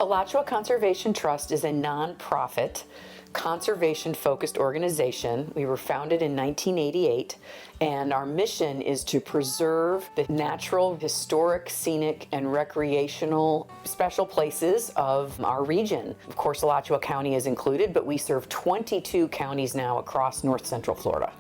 Alachua Conservation Trust is a nonprofit, conservation-focused organization. We were founded in 1988, and our mission is to preserve the natural, historic, scenic, and recreational special places of our region. Of course, Alachua County is included, but we serve 22 counties now across north central Florida.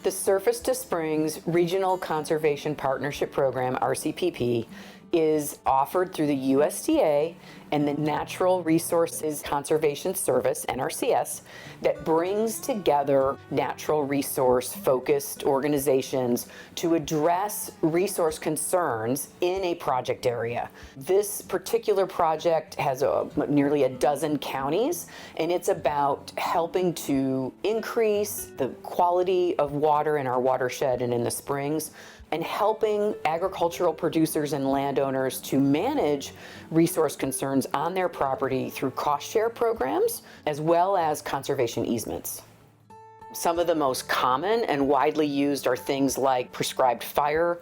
The Surface to Springs Regional Conservation Partnership Program, RCPP, is offered through the USDA and the Natural Resources Conservation Service, NRCS, that brings together natural resource focused organizations to address resource concerns in a project area. This particular project has nearly a dozen counties, and it's about helping to increase the quality of water in our watershed and in the springs, and helping agricultural producers and landowners to manage resource concerns on their property through cost share programs, as well as conservation easements. Some of the most common and widely used are things like prescribed fire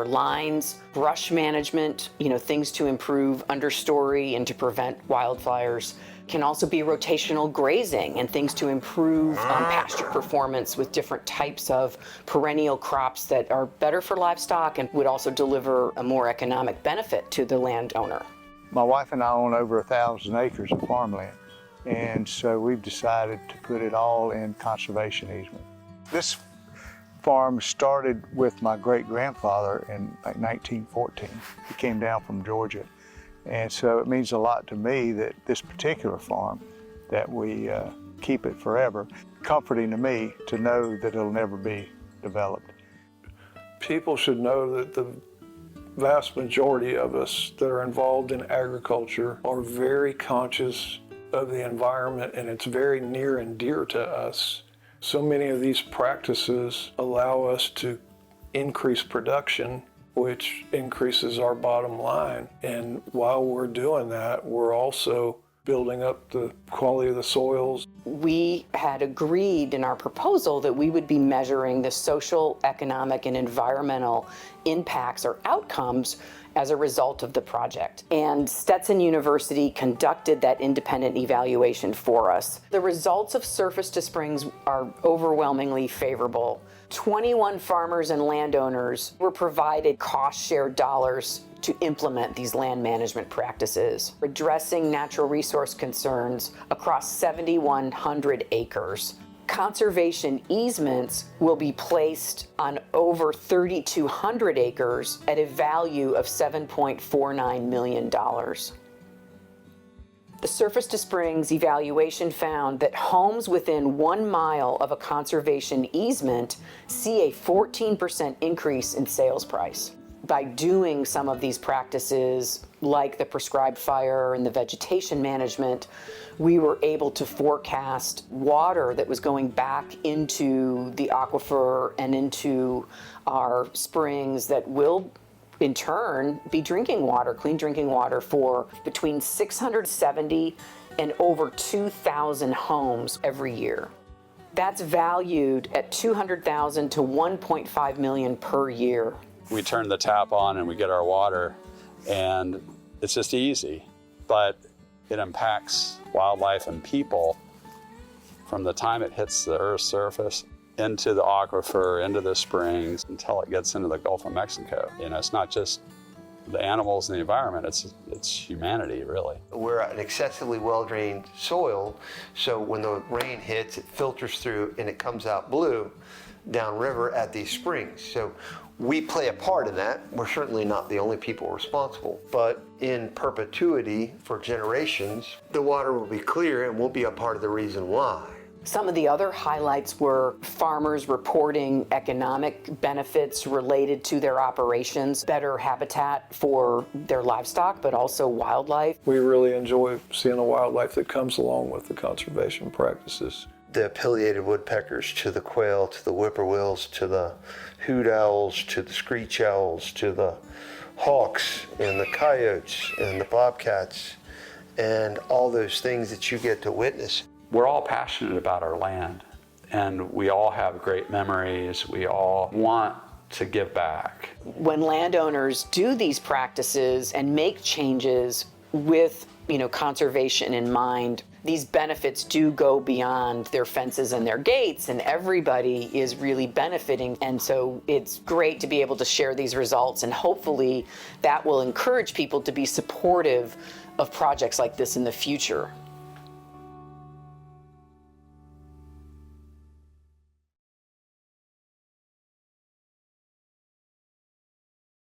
lines, brush management, things to improve understory and to prevent wildfires. Can also be rotational grazing and things to improve pasture performance with different types of perennial crops that are better for livestock and would also deliver a more economic benefit to the landowner. My wife and I own over 1,000 acres of farmland, and so we've decided to put it all in conservation easement. This farm started with my great-grandfather in 1914. He came down from Georgia. And so it means a lot to me that this particular farm, that we keep it forever. Comforting to me to know that it'll never be developed. People should know that the vast majority of us that are involved in agriculture are very conscious of the environment, and it's very near and dear to us. So many of these practices allow us to increase production, which increases our bottom line. And while we're doing that, we're also building up the quality of the soils. We had agreed in our proposal that we would be measuring the social, economic, and environmental impacts or outcomes as a result of the project. And Stetson University conducted that independent evaluation for us. The results of Surface to Springs are overwhelmingly favorable. 21 farmers and landowners were provided cost share dollars to implement these land management practices, addressing natural resource concerns across 7,100 acres. Conservation easements will be placed on over 3,200 acres at a value of $7.49 million. The Surface to Springs evaluation found that homes within 1 mile of a conservation easement see a 14% increase in sales price. By doing some of these practices, like the prescribed fire and the vegetation management, we were able to forecast water that was going back into the aquifer and into our springs that will in turn be drinking water, clean drinking water for between 670 and over 2,000 homes every year. That's valued at $200,000 to $1.5 million per year. We turn the tap on and we get our water, and it's just easy, but it impacts wildlife and people from the time it hits the Earth's surface into the aquifer, into the springs, until it gets into the Gulf of Mexico. It's not just the animals and the environment, it's humanity, really. We're an excessively well-drained soil, so when the rain hits, it filters through and it comes out blue downriver at these springs. So we play a part in that. We're certainly not the only people responsible, but in perpetuity for generations, the water will be clear and we'll be a part of the reason why. Some of the other highlights were farmers reporting economic benefits related to their operations, better habitat for their livestock, but also wildlife. We really enjoy seeing the wildlife that comes along with the conservation practices. The pileated woodpeckers, to the quail, to the whippoorwills, to the hoot owls, to the screech owls, to the hawks and the coyotes and the bobcats, and all those things that you get to witness. We're all passionate about our land, and we all have great memories. We all want to give back. When landowners do these practices and make changes with conservation in mind, these benefits do go beyond their fences and their gates, and everybody is really benefiting. And so it's great to be able to share these results, and hopefully that will encourage people to be supportive of projects like this in the future.